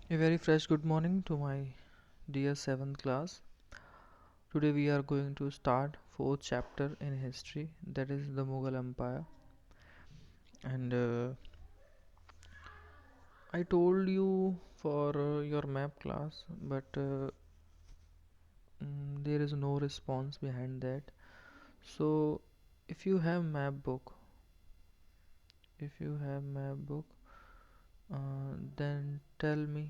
A very fresh good morning to my dear 7th class. Today we are going to start fourth chapter in history, that is the Mughal Empire. And I told you for your map class, but there is no response behind that. So if you have map book, if you have map book, then tell me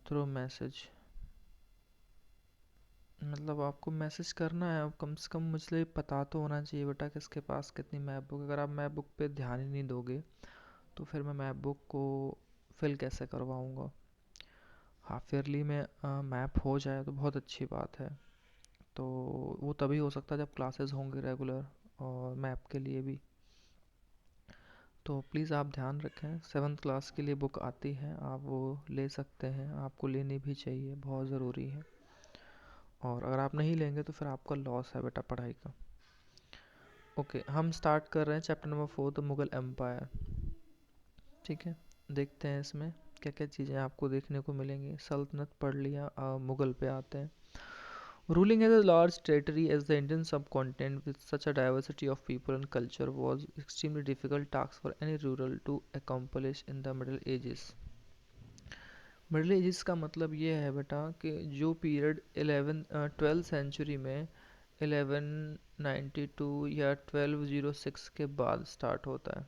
through message. मतलब आपको message करना है, अब कम से कम मुझे पता तो होना चाहिए बेटा किसके पास कितनी मैप बुक। अगर आप मैप बुक पे ध्यान ही नहीं दोगे तो फिर मैं मैप बुक को फिल कैसे करवाऊँगा। हाफ ईयरली में मैप हो जाए तो बहुत अच्छी बात है। तो वो तभी हो सकता है जब क्लासेस होंगे रेगुलर, और मैप के लिए भी। तो प्लीज़ आप ध्यान रखें, 7th क्लास के लिए बुक आती है, आप वो ले सकते हैं, आपको लेनी भी चाहिए, बहुत ज़रूरी है। और अगर आप नहीं लेंगे तो फिर आपका लॉस है बेटा पढ़ाई का। ओके, हम स्टार्ट कर रहे हैं chapter number 4, the Mughal empire. ठीक है, देखते हैं इसमें क्या क्या चीज़ें आपको देखने को मिलेंगी। सल्तनत पढ़ लिया, मुगल पे आते हैं। Ruling as a large territory as the Indian subcontinent with such a diversity of people and culture was extremely difficult task for any ruler to accomplish in the middle ages. Middle ages का मतलब ये है बेटा कि जो period 12th century में 1192 या 1206 के बाद स्टार्ट होता है।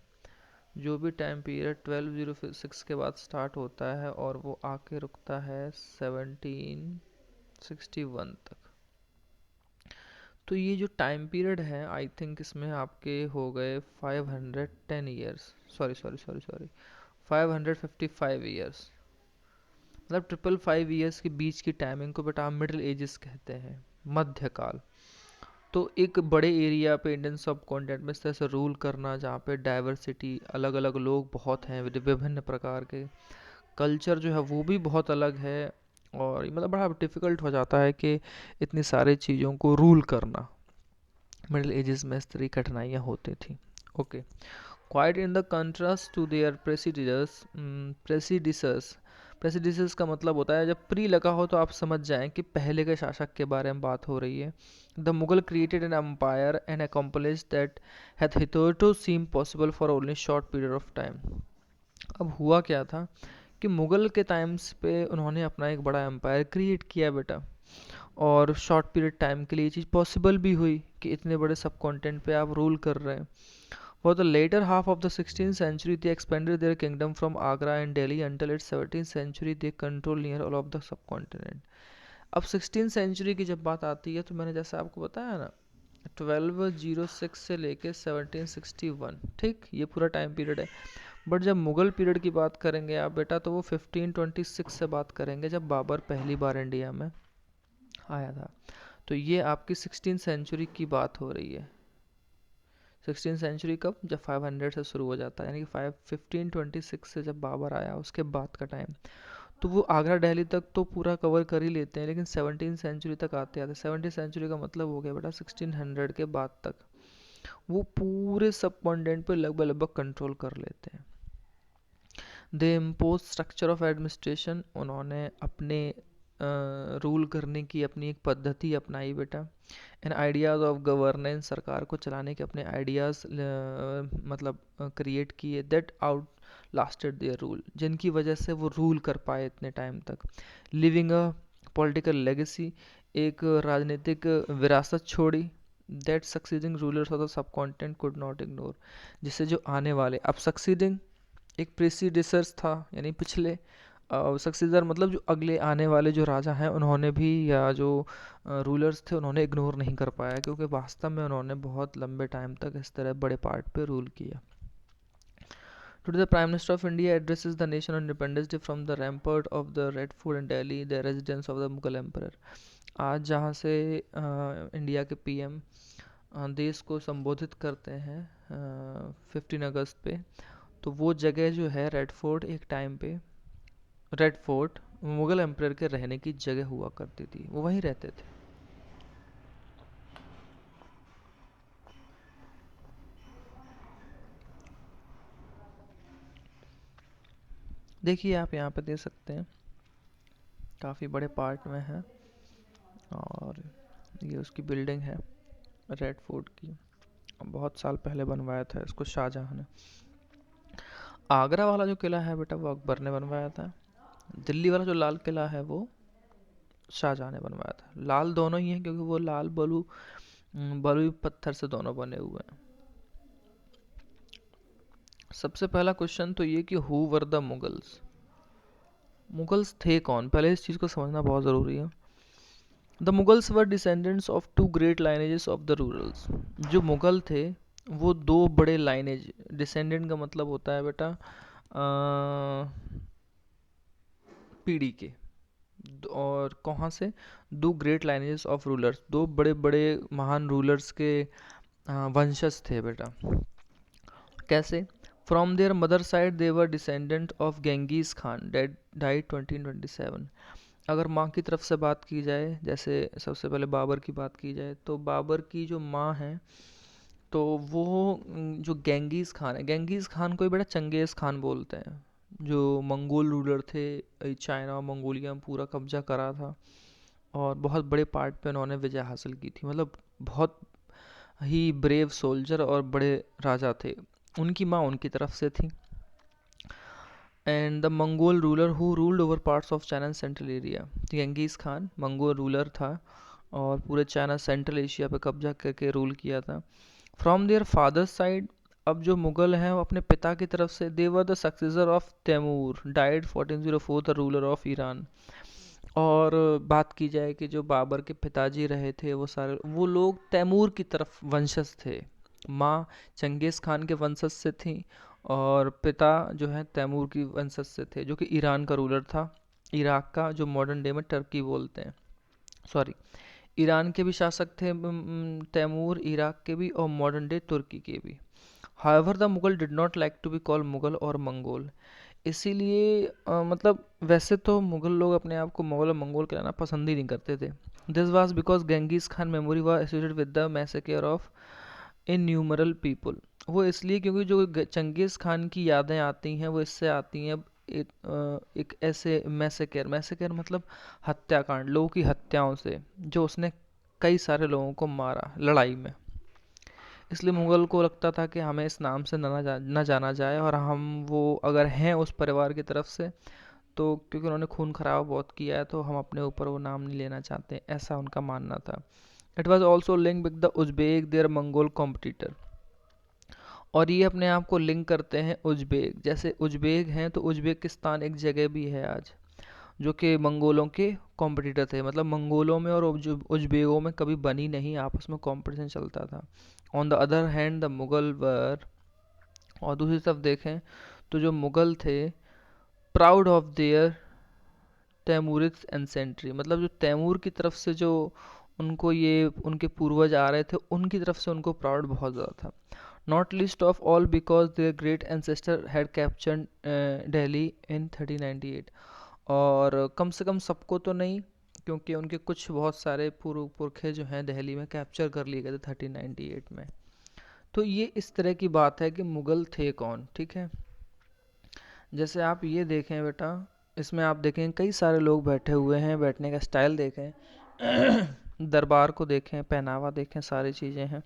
जो भी टाइम पीरियड 1206 के बाद स्टार्ट होता है और वो आके रुकता है 1761 तक। तो ये जो टाइम पीरियड है, आई थिंक इसमें आपके हो गए 510 years, sorry sorry sorry sorry 555 years. मतलब 555 ईयर्स के बीच की टाइमिंग को बेटा आप मिडिल एजेस कहते हैं, मध्यकाल। तो एक बड़े एरिया पे इंडियन सब कॉन्टिनेंट में इस तरह से रूल करना, जहाँ पे डाइवर्सिटी, अलग अलग लोग बहुत हैं, विभिन्न प्रकार के कल्चर जो है वो भी बहुत अलग है। और ये मतलब बड़ा डिफ़िकल्ट हो जाता है कि इतनी सारी चीज़ों को रूल करना। मिडिल एजेस में इस तरह की कठिनाइयाँ होती थी। Okay, quite in the contrast to their predecessors. Predecessors का मतलब होता है जब प्री लगा हो तो आप समझ जाएं कि पहले के शासक के बारे में बात हो रही है। The Mughal created an empire and accomplish that had हिथोटो seem possible for only short period of time. अब हुआ क्या था कि मुगल के टाइम्स पे उन्होंने अपना एक बड़ा एम्पायर क्रिएट किया बेटा, और शॉर्ट पीरियड टाइम के लिए ये चीज़ पॉसिबल भी हुई कि इतने बड़े सब कॉन्टेंट पे आप रूल कर रहे हैं। For the later half of the 16th century, they expanded their kingdom from Agra and Delhi until its 17th century they control near all of the subcontinent. अब 16th सेंचुरी की जब बात आती है तो मैंने जैसे आपको बताया ना, 1206 से लेके 1761, ठीक, ये पूरा टाइम पीरियड है। बट जब मुगल पीरियड की बात करेंगे आप बेटा, तो वो 1526 से बात करेंगे, जब बाबर पहली बार इंडिया में आया था। तो ये आपकी 16th सेंचुरी की बात हो रही है। 16th सेंचुरी कब? जब 500 से शुरू हो जाता है, यानी कि 1526 से जब बाबर आया उसके बाद का टाइम। तो वो आगरा दिल्ली तक तो पूरा कवर कर ही लेते हैं, लेकिन 17th सेंचुरी तक आते आते 17th सेंचुरी का मतलब हो गया बेटा 1600 के बाद तक वो पूरे सब कॉन्टिनेंट पे लगभग लगभग कंट्रोल कर लेते हैं। दे इम्पोज स्ट्रक्चर ऑफ एडमिनिस्ट्रेशन, उन्होंने अपने रूल करने की अपनी एक पद्धति अपनाई बेटा। एंड आइडियाज़ ऑफ गवर्नेंस, सरकार को चलाने के अपने आइडियाज़ मतलब क्रिएट किए, that outlasted their rule, जिनकी वजह से वो रूल कर पाए इतने टाइम तक। लिविंग अ पॉलिटिकल लेगेसी, एक राजनीतिक विरासत छोड़ी, that succeeding rulers of the sub continent could not ignore, जिससे जो आने वाले, अब सक्सीडिंग एक प्रेसिडिसर्स था यानी पिछले, सक्सेसर मतलब जो अगले आने वाले जो राजा हैं उन्होंने भी, या जो रूलर्स थे उन्होंने इग्नोर नहीं कर पाया, क्योंकि वास्तव में उन्होंने बहुत लंबे टाइम तक इस तरह बड़े पार्ट पे रूल किया। Today, the Prime Minister of India addresses the nation on Independence Day from the rampart of the Red Fort in Delhi, the residence of the Mughal Emperor. आज जहाँ से इंडिया के पीएम देश को संबोधित करते हैं 15 अगस्त पे, तो वो जगह जो है रेड फोर्ट, एक टाइम पे रेड फोर्ट मुगल एम्परर के रहने की जगह हुआ करती थी, वो वहीं रहते थे। देखिए आप यहाँ पे दे सकते हैं, काफ़ी बड़े पार्ट में है। और ये उसकी बिल्डिंग है रेड फोर्ट की, बहुत साल पहले बनवाया था इसको शाहजहाँ ने। आगरा वाला जो किला है बेटा वो अकबर ने बनवाया था। दिल्ली वाला जो लाल किला है वो शाहजहाँ ने बनवाया था। लाल दोनों ही हैं क्योंकि वो लाल बलुई पत्थर से दोनों बने हुए हैं। सबसे पहला क्वेश्चन तो ये कि who were the Mughals. Mughals थे कौन, पहले इस चीज़ को समझना बहुत ज़रूरी है। The Mughals were descendants of two great lineages of the rulers. जो मुगल थे वो दो बड़े लाइनेज, डिसेंडेंट का मतलब होता है बेटा पीढ़ी के, और कहाँ से, दो ग्रेट लाइनेजेस ऑफ रूलर्स, दो बड़े बड़े महान रूलर्स के वंशज थे बेटा। कैसे? From their mother side they were descendant of Genghis Khan dead died 2027। अगर माँ की तरफ से बात की जाए, जैसे सबसे पहले बाबर की बात की जाए, तो बाबर की जो माँ है तो वो जो गेंगीज खान है, गेंगीज खान को ही बेटा चंगेज खान बोलते हैं, जो मंगोल रूलर थे, चाइना मंगोलिया में पूरा कब्जा करा था और बहुत बड़े पार्ट पे उन्होंने विजय हासिल की थी। मतलब बहुत ही ब्रेव सोल्जर और बड़े राजा थे। उनकी माँ उनकी तरफ से थी। And the Mongol ruler who ruled over parts of China central area. Genghis Khan Mongol ruler था और पूरे चाइना सेंट्रल एशिया पे कब्जा करके रूल किया था। फ्रॉम देयर फादर्स साइड, अब जो मुगल हैं वो अपने पिता की तरफ से, they were the successor of Timur died 1404, the ruler of Iran. और बात की जाए कि जो बाबर के पिताजी रहे थे वो सारे वो लोग तैमूर की तरफ वंशज थे। माँ चंगेज़ खान के वंशज से थी और पिता जो है तैमूर की वंशज से थे, जो कि ईरान का रूलर था, इराक का, जो मॉडर्न डे में टर्की बोलते हैं। सॉरी, ईरान के भी शासक थे तैमूर, इराक के भी और मॉडर्न डे तुर्की के भी। However the Mughal did not like to be called Mughal or Mongol. इसीलिए मतलब वैसे तो मुगल लोग अपने आप को मुगल और मंगोल कहलाना पसंद ही नहीं करते थे। This was because Genghis Khan memory was associated with the massacre of innumerable people. वो इसलिए क्योंकि जो चंगेज़ खान की यादें आती हैं वो इससे आती हैं एक ऐसे मैसेकर, मैसेकर मतलब हत्याकांड, लोगों की हत्याओं से, जो उसने कई सारे लोगों को मारा लड़ाई में। इसलिए मुगल को लगता था कि हमें इस नाम से न जाना जाए, और हम वो अगर हैं उस परिवार की तरफ से तो क्योंकि उन्होंने खून खराबा बहुत किया है तो हम अपने ऊपर वो नाम नहीं लेना चाहते, ऐसा उनका मानना था। It was also link with the Uzbek their Mongol competitor. और ये अपने आप को लिंक करते हैं उज्बेक, जैसे उज्बेक हैं तो उज्बेकिस्तान एक जगह भी है आज, जो कि मंगोलों के कॉम्पिटिटर थे। मतलब मंगोलों में और उज्बेकों में कभी बनी नहीं, आपस में कॉम्पिटिशन चलता था। On the other hand the Mughal were, और दूसरी तरफ देखें तो जो मुगल थे, proud of their Timurid ancestry. मतलब जो तैमूर की तरफ से जो उनको ये उनके पूर्वज आ रहे थे उनकी तरफ से उनको प्राउड बहुत ज़्यादा था। Not least of all because their great ancestor had captured Delhi in 1398। और कम से कम सबको तो नहीं, क्योंकि उनके कुछ बहुत सारे पूर्व पुरखे जो हैं दिल्ली में कैप्चर कर लिए गए थे 1398 में। तो ये इस तरह की बात है कि मुगल थे कौन, ठीक है। जैसे आप ये देखें बेटा, इसमें आप देखें कई सारे लोग बैठे हुए हैं, बैठने का स्टाइल देखें, दरबार को देखें, पहनावा देखें, सारी चीज़ें हैं।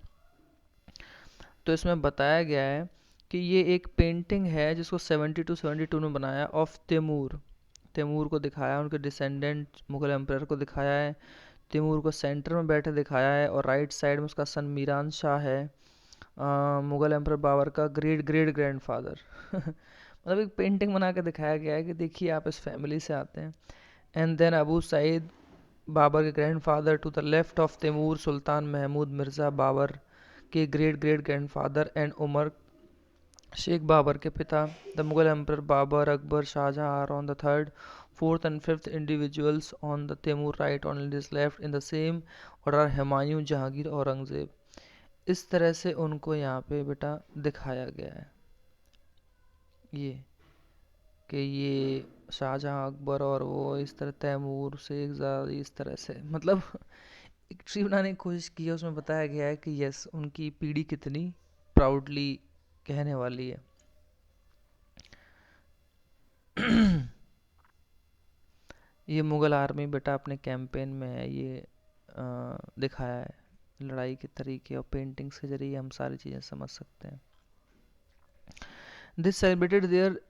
तो इसमें बताया गया है कि ये एक पेंटिंग है जिसको 72 में बनाया ऑफ तैमूर। तैमूर को दिखाया, उनके डिसेंडेंट मुगल एम्पायर को दिखाया है। तैमूर को सेंटर में बैठे दिखाया है और राइट साइड में उसका सन मीरान शाह है, मुगल एम्पर बाबर का ग्रेट ग्रेट ग्रैंडफादर। मतलब एक पेंटिंग बना के दिखाया गया है कि देखिए आप इस फैमिली से आते हैं। And then Abu Said Babur के grandfather to the left of Timur Sultan Mahmud Mirza Babur के great great grandfather and Umar Shaikh Babur के पिता, the Mughal emperor Babur Akbar Shah Jahan are on the third fourth and fifth individuals on the Timur right on his left in the same और are Humayun Jahangir Aurangzeb. इस तरह से उनको यहाँ पे बेटा दिखाया गया है ये, कि ये शाहजहां अकबर और वो इस तरह तैमूर शेख ज़्यादा इस तरह से, मतलब एक ट्री बनाने की कोशिश की है। उसमें बताया गया है कि यस उनकी पीढ़ी कितनी प्राउडली कहने वाली है। ये मुगल आर्मी बेटा अपने कैंपेन में है, ये दिखाया है लड़ाई के तरीके, और पेंटिंग्स के जरिए हम सारी चीज़ें समझ सकते हैं। दिस सेलिब्रेटेड देयर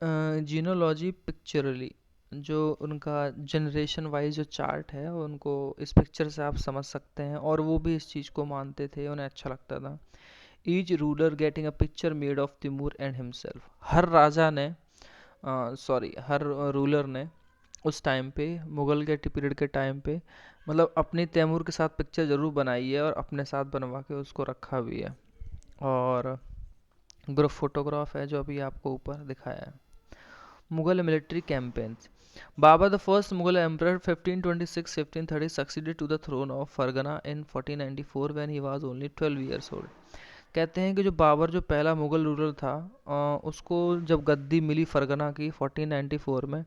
जीनोलॉजी पिक्चरली, जो उनका जनरेशन वाइज जो चार्ट है उनको इस पिक्चर से आप समझ सकते हैं, और वो भी इस चीज़ को मानते थे, उन्हें अच्छा लगता था। Each ruler getting a picture made of Timur and himself, हर राजा ने हर रूलर ने उस टाइम पे, मुगल के पीरियड के टाइम पे, मतलब अपनी तैमूर के साथ पिक्चर ज़रूर बनाई है और अपने साथ बनवा के उसको रखा भी है। और ग्रुप फोटोग्राफ है जो अभी आपको ऊपर दिखाया है। Mughal military campaigns, Babur the first Mughal emperor 1526-1530 succeeded to the throne of Fergana in 1494 when he was only 12 years old. कहते हैं कि जो बाबर जो पहला मुगल रूलर था, उसको जब गद्दी मिली फरगना की 1494 में,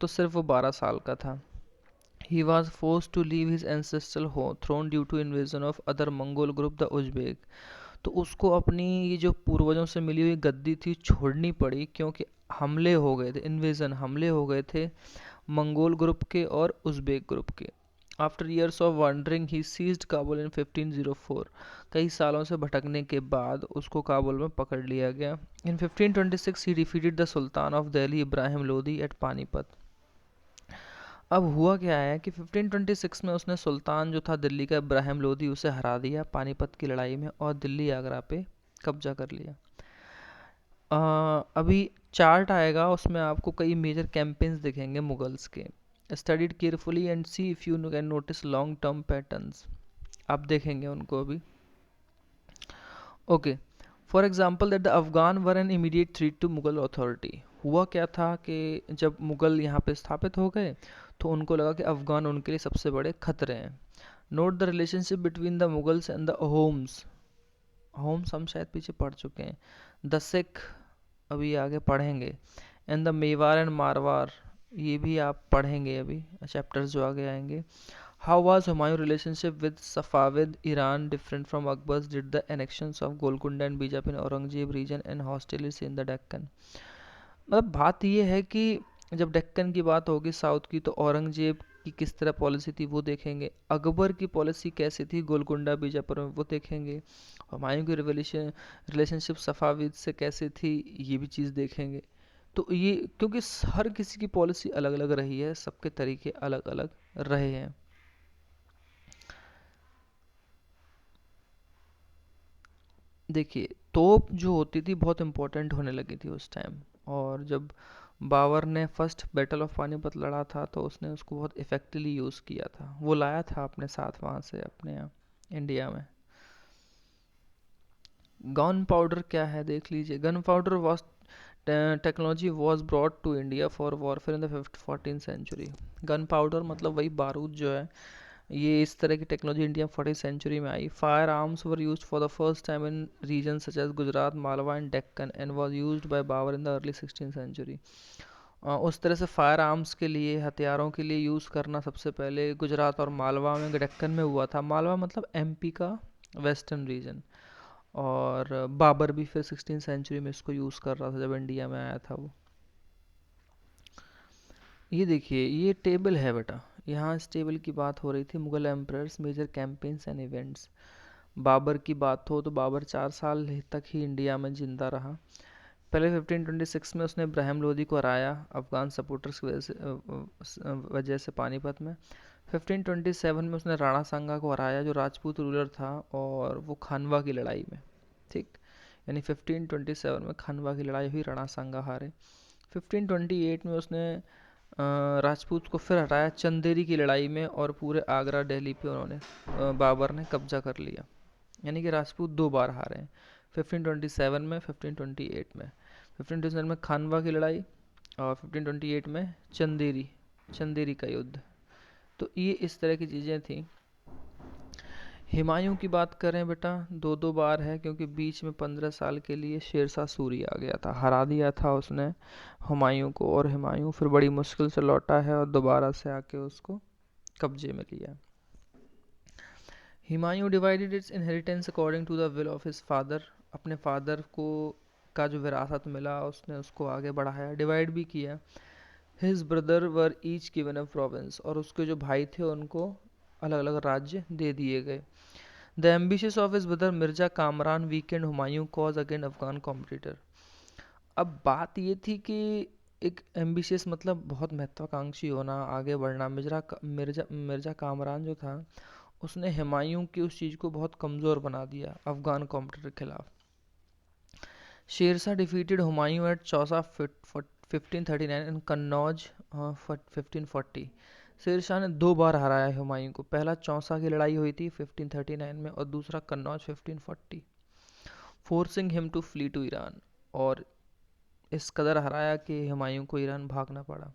तो सिर्फ वो 12 साल का था। He was forced to leave his ancestral throne due to invasion of other Mongol group the Uzbek। तो उसको अपनी ये जो पूर्वजों से मिली हुई गद्दी थी छोड़नी पड़ी, क्योंकि हमले हो गए थे, इन्वेजन हमले हो गए थे मंगोल ग्रुप के और उज़्बेक ग्रुप के। After years of wandering he seized Kabul in 1504। कई सालों से भटकने के बाद उसको काबुल में पकड़ लिया गया। In 1526 he defeated the sultan of Delhi Ibrahim Lodi at Panipat. अब हुआ क्या है कि 1526 में उसने सुल्तान जो था दिल्ली का इब्राहिम लोदी, उसे हरा दिया पानीपत की लड़ाई में, और दिल्ली आगरा पे कब्जा कर लिया। अभी चार्ट आएगा, उसमें आपको कई मेजर कैंपेन्स दिखेंगे मुगल्स के। Studied carefully and see if you can notice long term patterns, आप देखेंगे उनको अभी। Okay, for example that the Afghan were an immediate threat to Mughal authority. हुआ क्या था कि जब मुगल यहाँ पे स्थापित हो गए तो उनको लगा कि अफगान उनके लिए सबसे बड़े खतरे हैं। Note the relationship between the Mughals and the Ahoms. Ahoms हम शायद पीछे पढ़ चुके हैं। द सिख अभी आगे पढ़ेंगे। एंड द मेवार एंड मारवार, ये भी आप पढ़ेंगे अभी चैप्टर्स जो आगे आएंगे। How was Humayun's relationship with Safavid Iran different from Akbar's? Did the annexions of Golconda and Bijapur in Aurangzeb region and hostilities in the Deccan? मतलब बात ये है कि जब डेक्कन की बात होगी साउथ की, तो औरंगजेब की किस तरह पॉलिसी थी वो देखेंगे, अकबर की पॉलिसी कैसी थी गोलकुंडा बीजापुर में वो देखेंगे, हुमायूं की रिलेशनशिप सफाविद से कैसे थी ये भी चीज़ देखेंगे। तो ये क्योंकि हर किसी की पॉलिसी अलग अलग रही है, सबके तरीके अलग अलग रहे हैं। देखिए, तोप जो होती थी बहुत इम्पोर्टेंट होने लगी थी उस टाइम, और जब बाबर ने फर्स्ट बैटल ऑफ पानीपत लड़ा था तो उसने उसको बहुत इफेक्टिवली यूज़ किया था, वो लाया था अपने साथ वहाँ से अपने यहाँ इंडिया में। गन पाउडर क्या है देख लीजिए। Gunpowder was technology was brought to India for warfare in the 14th century. Gunpowder मतलब वही बारूद जो है, ये इस तरह की टेक्नोलॉजी इंडिया 40th सेंचुरी में आई। Fire arms were used for the first time in region such as Gujarat, Malwa and Deccan and was used by Babur in the early 16th century. उस तरह से फायर आर्म्स के लिए, हथियारों के लिए यूज़ करना सबसे पहले गुजरात और मालवा में, डेक्कन में हुआ था। मालवा मतलब एमपी का वेस्टर्न रीजन। और बाबर भी फिर 16th सेंचुरी में इसको यूज़ कर रहा था जब इंडिया में आया था वो। ये देखिए, ये टेबल है बेटा, यहाँ इस टेबल की बात हो रही थी Mughal emperors major campaigns and events. Babur की बात हो तो बाबर 4 साल तक ही इंडिया में जिंदा रहा। पहले 1526 में उसने इब्राहिम लोदी को हराया अफगान सपोर्टर्स की वजह से पानीपत में। 1527 में उसने राणा सांगा को हराया जो राजपूत रूलर था, और वो खानवा की लड़ाई में। ठीक, यानी 1527 में खानवा की लड़ाई हुई, राणा सांगा हारे। 1528 में उसने राजपूत को फिर हराया चंदेरी की लड़ाई में, और पूरे आगरा दिल्ली पे उन्होंने बाबर ने कब्जा कर लिया। यानी कि राजपूत 2 बार हारे हैं, 1527 में, 1528 में। 1527 में खानवा की लड़ाई, और 1528 में चंदेरी चंदेरी का युद्ध। तो ये इस तरह की चीज़ें थी। हुमायूं की बात करें बेटा, 2 बार है, क्योंकि बीच में 15 साल के लिए शेरशाह सूरी आ गया था, हरा दिया था उसने हुमायूं को, और हुमायूं फिर बड़ी मुश्किल से लौटा है और दोबारा से आके उसको कब्जे में लिया। Humayun divided its inheritance according to the will of his father. अपने फादर को का जो विरासत मिला उसने उसको आगे बढ़ाया, डिवाइड भी किया। His brother were each given a province, और उसके जो भाई थे उनको अलग अलग राज्य दे दिए गए. The ambitious of his brother Mirza Kamran weekend Humayun cause again Afghan competitor. अब बात ये थी कि एक एम्बिशियस मतलब बहुत महत्वाकांक्षी होना, आगे बढ़ना. मिर्जा कामरान जो था उसने हुमायूं की उस चीज़ को बहुत कमज़ोर बना दिया अफगान कॉम्पिटिटर के खिलाफ. Sher Shah defeated Humayun at Chausa 1539 and Kannauj 1540. Sher Shah ने दो बार हराया हुमायूं को. पहला चौसा की लड़ाई हुई थी 1539 में और दूसरा Kannauj 1540, forcing him to flee to Iran. और इस कदर हराया कि हुमायूं को ईरान भागना पड़ा.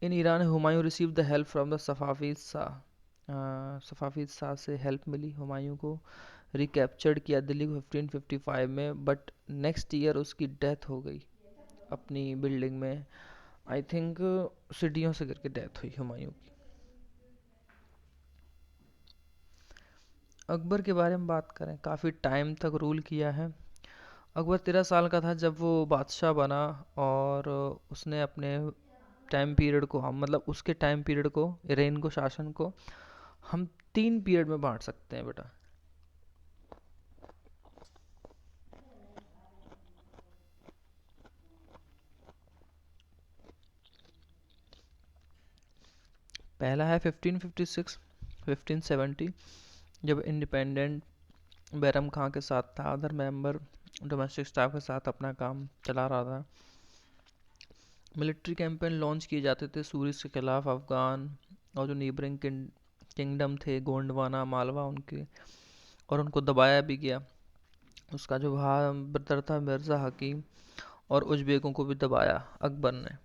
In Iran Humayun receive the help from the Safavid shah. Safavid shah से हेल्प मिली हुमायूं को. रिकैप्चर्ड किया दिल्ली को 1555 में, बट नेक्स्ट ईयर उसकी डेथ हो गई अपनी बिल्डिंग में. आई थिंक सीढ़ियों से गिर के डेथ हुई हुमायूं की. अकबर के बारे में बात करें, काफ़ी टाइम तक रूल किया है. अकबर 13 साल का था जब वो बादशाह बना, और उसने अपने टाइम पीरियड को, हम मतलब उसके टाइम पीरियड को, रेन को, शासन को हम 3 पीरियड में बांट सकते हैं बेटा. पहला है 1556 1570, जब इंडिपेंडेंट बैरम खां के साथ था, अदर मेंबर डोमेस्टिक स्टाफ के साथ अपना काम चला रहा था. मिलिट्री कैंपेन लॉन्च किए जाते थे सूरीज के खिलाफ. अफगान और जो नीबरिंग किंगडम थे, गोंडवाना, मालवा, उनके, और उनको दबाया भी गया. उसका जो ब्रदर था मिर्ज़ा हकीम, और उज़्बेकों को भी दबाया अकबर ने.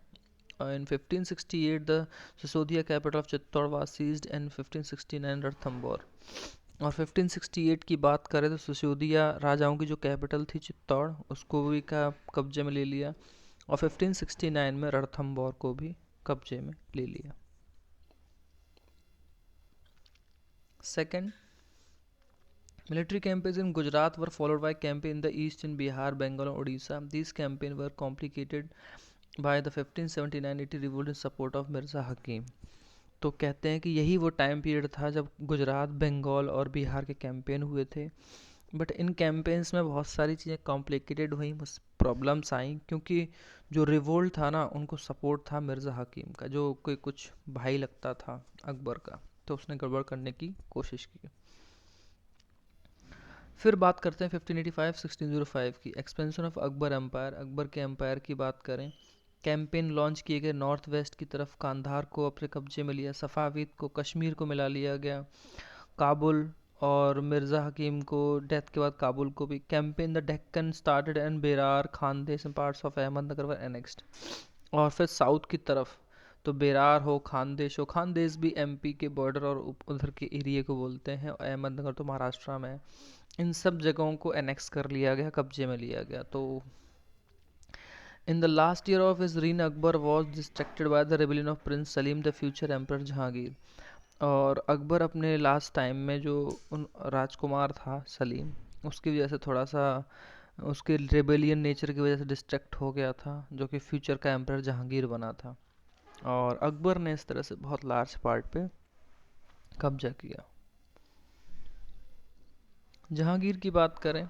In 1568 the Sisodia capital of Chittor was seized and 1569 Ranthambore. और 1568 की बात करें तो सिसोदिया राजाओं की जो कैपिटल थी चित्तौड़, उसको भी का कब्जे में ले लिया. और 1569 में रणथंभौर को भी कब्जे में ले लिया. Second, military campaigns in Gujarat were followed by campaigns in the east in Bihar, Bengal and Odisha. These campaigns were complicated by the 1579-80 revolt in support of Mirza Hakim. तो कहते हैं कि यही वो टाइम पीरियड था जब गुजरात, बंगाल और बिहार के कैंपेन हुए थे. बट इन कैंपेन्स में बहुत सारी चीज़ें कॉम्प्लिकेटेड हुई, प्रॉब्लम्स आई, क्योंकि जो रिवोल्ट था ना, उनको सपोर्ट था मिर्ज़ा हकीम का, जो कोई कुछ भाई लगता था अकबर का. तो उसने गड़बड़ करने की कोशिश की. फिर बात करते हैं 1585-1605 की, expansion of Akbar empire. Akbar के एम्पायर की बात करें, कैंपेन लॉन्च किए गए. नॉर्थ वेस्ट की तरफ कांधार को अपने कब्जे में लिया, सफ़ाविद को कश्मीर को मिला लिया गया, काबुल और मिर्ज़ा हकीम को डेथ के बाद काबुल को भी. Campaign the Deccan started and Berar, Khandesh and parts of Ahmednagar were annexed. और फिर साउथ की तरफ तो बेरार हो, खानदेश हो, खानदेश भी एमपी के बॉर्डर और उधर के एरिए को बोलते हैं, और अहमदनगर तो महाराष्ट्र में है. इन सब जगहों को एनेक्स कर लिया गया, कब्जे में लिया गया. तो in the last year of his reign Akbar was distracted by the rebellion of prince Salim the future emperor Jahangir. और अकबर अपने लास्ट टाइम में जो उन राजकुमार था सलीम, उसकी वजह से थोड़ा सा उसके रेबेलियन नेचर की वजह से डिस्ट्रैक्ट हो गया था, जो कि फ्यूचर का एम्पर जहांगीर बना था. और अकबर ने इस तरह से बहुत लार्ज पार्ट पे कब्जा किया. जहांगीर की बात करें,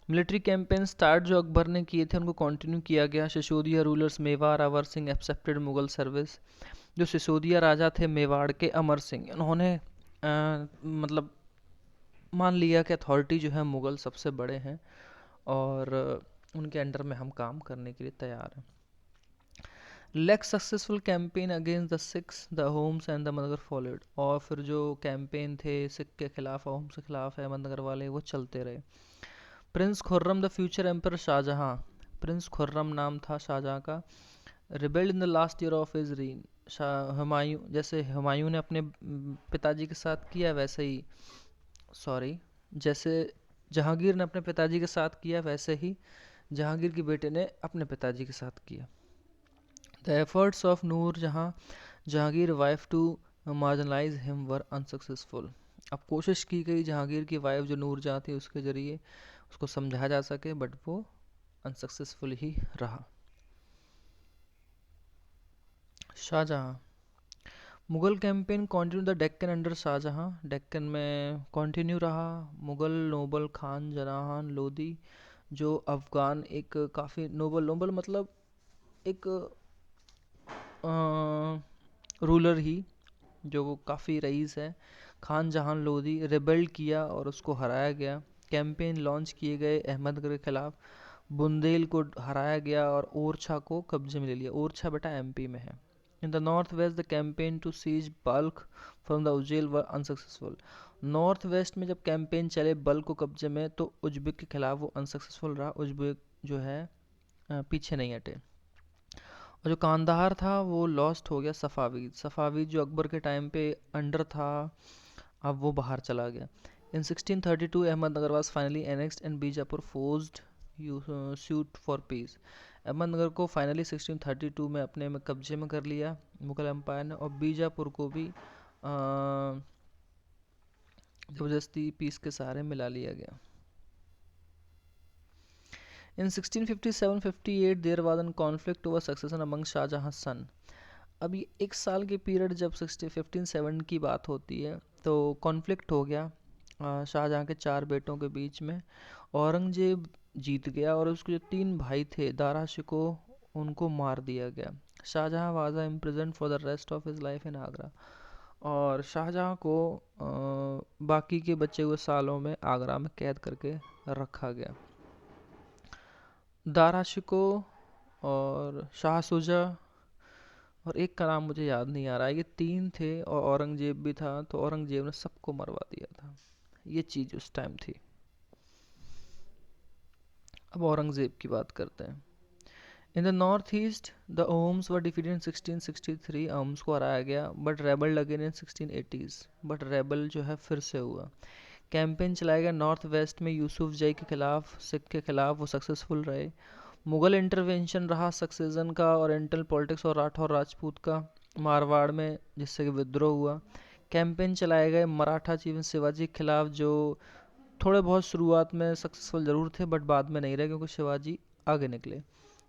मिलिट्री कैंपेन स्टार्ट जो अकबर ने किए थे उनको कंटिन्यू किया गया. सिसोदिया रूलर्स मेवाड़ अवर सिंह एक्सेप्टेड मुगल सर्विस. जो सिसोदिया राजा थे मेवाड़ के, अमर सिंह, उन्होंने मतलब मान लिया कि अथॉरिटी जो है मुगल सबसे बड़े हैं, और उनके अंडर में हम काम करने के लिए तैयार हैं. Less successful campaign against the Sikhs, the Ahoms and the Ahmadnagar followed. और फिर जो कैंपेन थे सिख के खिलाफ, होम्स के खिलाफ, अहमदनगर वाले, वो चलते रहे. Prince Khurram the future emperor Shah Jahan, prince Khurram नाम था शाहजहां का, rebelled in the last year of his reign. Humayun, जैसे हुमायूं ने अपने पिताजी के साथ किया वैसे ही, सॉरी, जैसे जहांगीर ने अपने पिताजी के साथ किया वैसे ही जहांगीर के बेटे ने अपने पिताजी के साथ किया. The efforts of Nur Jahan Jahangir wife to marginalize him were unsuccessful. अब कोशिश की गई जहांगीर की वाइफ जो नूर जहाँ थी उसके ज़रिए उसको समझाया जा सके, बट वो अनसक्सेसफुल ही रहा. Shah Jahan. Mughal campaign continue the Deccan under Shah Jahan. Deccan में कंटिन्यू रहा। मुगल नोबल खान जनाहान लोदी, जो अफ़गान एक काफ़ी नोबल, नोबल मतलब एक रूलर ही, जो वो काफ़ी रईस है, खान जहान लोदी, रिबेल्ड किया और उसको हराया गया। कैंपेन लॉन्च किए गए अहमदनगर के खिलाफ। बुंदेल को हराया गया और ओरछा को कब्जे में ले लिया। ओरछा बेटा एमपी में है। In the north west the campaign to seize Balkh from the उज्जैल वर अनसक्सेसफुल। नॉर्थ वेस्ट में जब कैंपेन चले बल्क को कब्जे में, तो उज्बेक के खिलाफ वो अनसक्सेसफुल रहा। उज्बेक जो है पीछे नहीं हटे। और जो कांधार था वो लॉस्ट हो गया सफ़ावीद। सफ़ावीद जो अकबर के टाइम पे अंडर था, अब वो बाहर चला गया। इन 1632 Ahmednagar was finally annexed and Bijapur forced suit for piece. Ahmednagar को फाइनली 1632 में अपने में कब्जे में कर लिया मुगल एम्पायर ने, और बीजापुर को भी ज़बरदस्ती पीस के सहारे मिला लिया गया। In 1657-58 there was a conflict over succession among शाहजहाँ's son। अब ये एक साल के पीरियड जब 1557 की बात होती है, तो कॉन्फ्लिक्ट हो गया शाहजहाँ के 4 बेटों के बीच में। औरंगजेब जीत गया और उसके जो 3 भाई थे दारा शिको, उनको मार दिया गया। Shah Jahan was imprison for the rest of his life in Agra. और शाहजहाँ को बाकी के बचे हुए सालों में आगरा में कैद करके रखा गया। दारा शिको और शाह सुजा और एक का नाम मुझे याद नहीं आ रहा है, ये 3 थे, और औरंगजेब भी था, तो औरंगजेब ने सबको मरवा दिया था। ये चीज़ उस टाइम थी। अब औरंगजेब की बात करते हैं। In the north east the Ahoms were defeated in 1663। Ahoms को हराया गया, but rebel again in 1680s। But rebel जो है फिर से हुआ। कैंपेन चलाया गया नॉर्थ वेस्ट में यूसुफ जई के खिलाफ, सिख के खिलाफ, वो सक्सेसफुल रहे। मुगल इंटरवेंशन रहा सक्सेशन का, ओरिएंटल पॉलिटिक्स और राठौर राजपूत का मारवाड़ में, जिससे कि विद्रोह हुआ। कैंपेन चलाए गए मराठा चीफ शिवाजी के खिलाफ, जो थोड़े बहुत शुरुआत में सक्सेसफुल ज़रूर थे, बट बाद में नहीं रहे क्योंकि शिवाजी आगे निकले।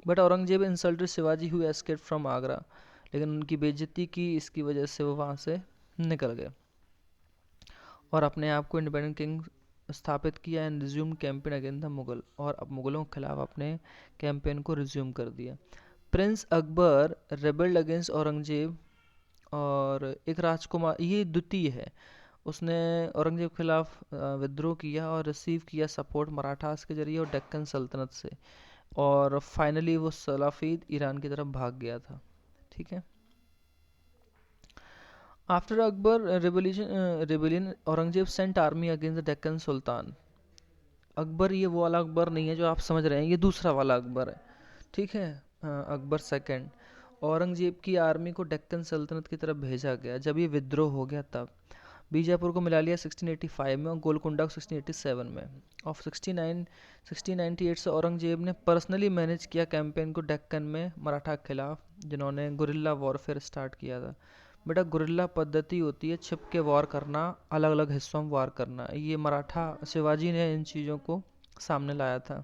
But Aurangzeb insulted Shivaji who escaped from Agra. लेकिन उनकी बेइज्जती की, इसकी वजह से वो वहाँ से निकल गए और अपने आप को इंडिपेंडेंट किंग स्थापित किया and resume campaign against the Mughal. और अब मुगलों के खिलाफ अपने कैंपेन को रिज्यूम कर दिया। प्रिंस अकबर रेबल्ड अगेंस्ट औरंगजेब, और एक राजकुमार, ये द्वितीय है, उसने औरंगजेब के खिलाफ विद्रोह किया और रिसीव किया सपोर्ट मराठास के जरिए और डेक्कन सल्तनत से, और फाइनली वो सलाफीद ईरान की तरफ भाग गया था। ठीक है। After Akbar rebellion Aurangzeb sent army against the Deccan sultan. Akbar ये वो वाला अकबर नहीं है जो आप समझ रहे हैं, ये दूसरा वाला अकबर है। ठीक है। अकबर सेकंड। औरंगजेब की आर्मी को डेक्कन सल्तनत की तरफ भेजा गया जब ये विद्रोह हो गया तब। बीजापुर को मिला लिया 1685 में और गोलकुंडा को 1687 में। और 1698 से औरंगजेब ने पर्सनली मैनेज किया कैंपेन को डेक्कन में मराठा के खिलाफ, जिन्होंने गुरिल्ला वॉरफेयर स्टार्ट किया था। बेटा गुरिल्ला पद्धति होती है छिप के वार करना, अलग अलग हिस्सों में वार करना। ये मराठा शिवाजी ने इन चीज़ों को सामने लाया था।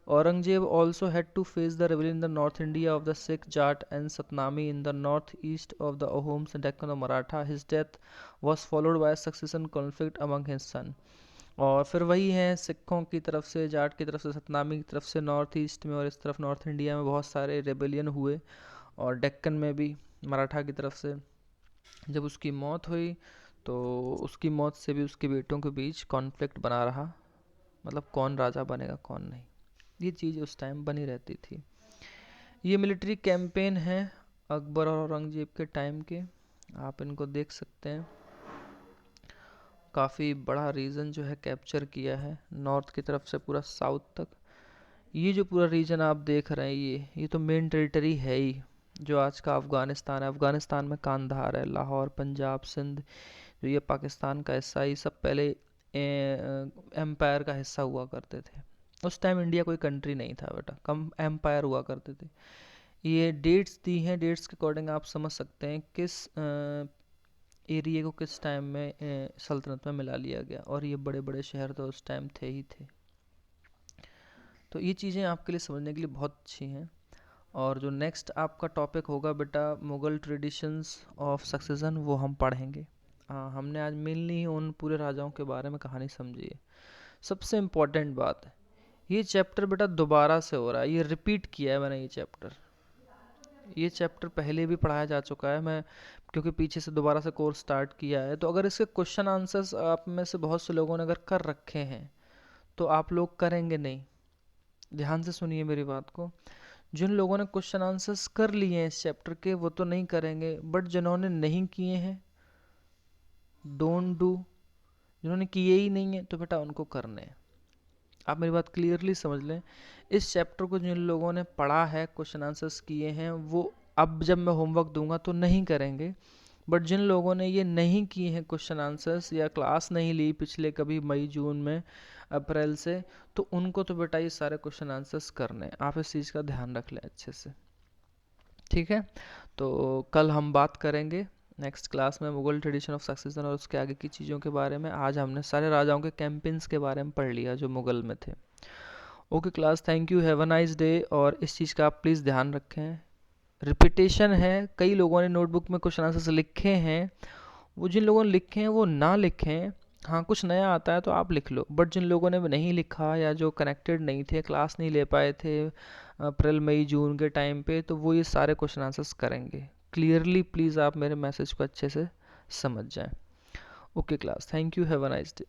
Aurangzeb also had to face the rebellion in the North India of the Sikh, Jat and Satnami in the northeast of the Ahoms and Deccan of Maratha. His death was followed by a succession conflict among his son. और फिर वही है, सिखों की तरफ से, जाट की तरफ से, सतनामी की तरफ से नॉर्थ ईस्ट में, और इस तरफ नॉर्थ इंडिया में बहुत सारे रेबेलियन हुए, और डेक्कन में भी मराठा की तरफ से। जब उसकी मौत हुई तो उसकी मौत से भी उसके बेटों के बीच कॉन्फ्लिक्ट बना रहा, मतलब कौन राजा बनेगा कौन नहीं, ये चीज़ उस टाइम बनी रहती थी। ये मिलिट्री कैंपेन है अकबर और औरंगजेब के टाइम के, आप इनको देख सकते हैं। काफ़ी बड़ा रीजन जो है कैप्चर किया है, नॉर्थ की तरफ से पूरा साउथ तक। ये जो पूरा रीजन आप देख रहे हैं, ये तो मेन टेरिटरी है ही, जो आज का अफ़गानिस्तान है। अफ़गानिस्तान में कांधार है, लाहौर, पंजाब, सिंध, जो ये पाकिस्तान का हिस्सा, ये सब पहले एम्पायर का हिस्सा हुआ करते थे। उस टाइम इंडिया कोई कंट्री नहीं था बेटा, कम एम्पायर हुआ करते थे। ये डेट्स दी हैं, डेट्स के अकॉर्डिंग आप समझ सकते हैं किस एरिया को किस टाइम में सल्तनत में मिला लिया गया, और ये बड़े बड़े शहर तो उस टाइम थे ही थे। तो ये चीज़ें आपके लिए समझने के लिए बहुत अच्छी हैं। और जो नेक्स्ट आपका टॉपिक होगा बेटा मुग़ल ट्रेडिशंस ऑफ सक्सेशन, वो हम पढ़ेंगे। हमने आज मेनली उन पूरे राजाओं के बारे में कहानी समझी है। सबसे इम्पोर्टेंट बात है, ये चैप्टर बेटा दोबारा से हो रहा है, ये रिपीट किया है मैंने। ये चैप्टर पहले भी पढ़ाया जा चुका है, मैं क्योंकि पीछे से दोबारा से कोर्स स्टार्ट किया है। तो अगर इसके क्वेश्चन आंसर्स आप में से बहुत से लोगों ने अगर कर रखे हैं तो आप लोग करेंगे नहीं। ध्यान से सुनिए मेरी बात को। जिन लोगों ने क्वेश्चन आंसर्स कर लिए हैं इस चैप्टर के, वो तो नहीं करेंगे, बट जिन्होंने नहीं किए हैं, डोंट डू, जिन्होंने किए ही नहीं है तो बेटा उनको करने हैं। आप मेरी बात क्लियरली समझ लें। इस चैप्टर को जिन लोगों ने पढ़ा है, क्वेश्चन आंसर्स किए हैं, वो अब जब मैं होमवर्क दूंगा तो नहीं करेंगे। बट जिन लोगों ने ये नहीं किए हैं क्वेश्चन आंसर्स, या क्लास नहीं ली पिछले कभी मई जून में, अप्रैल से, तो उनको तो बेटा ये सारे क्वेश्चन आंसर्स करने हैं। आप इस चीज़ का ध्यान रख लें अच्छे से, ठीक है। तो कल हम बात करेंगे नेक्स्ट क्लास में मुगल ट्रेडिशन ऑफ सक्सेशन और उसके आगे की चीज़ों के बारे में। आज हमने सारे राजाओं के कैंपेन्स के बारे में पढ़ लिया जो मुगल में थे। Okay class, thank you, have a nice day. और इस चीज़ का आप प्लीज़ ध्यान रखें, रिपीटेशन है। कई लोगों ने नोटबुक में क्वेश्चन आंसर्स लिखे हैं, वो जिन लोगों ने लिखे हैं वो ना लिखें। हाँ, कुछ नया आता है तो आप लिख लो, बट जिन लोगों ने नहीं लिखा या जो कनेक्टेड नहीं थे, क्लास नहीं ले पाए थे अप्रैल मई जून के टाइम पे, तो वो ये सारे क्वेश्चन आंसर्स करेंगे। क्लियरली प्लीज़ आप मेरे मैसेज को अच्छे से समझ जाएं। Okay class, thank you, have a nice day.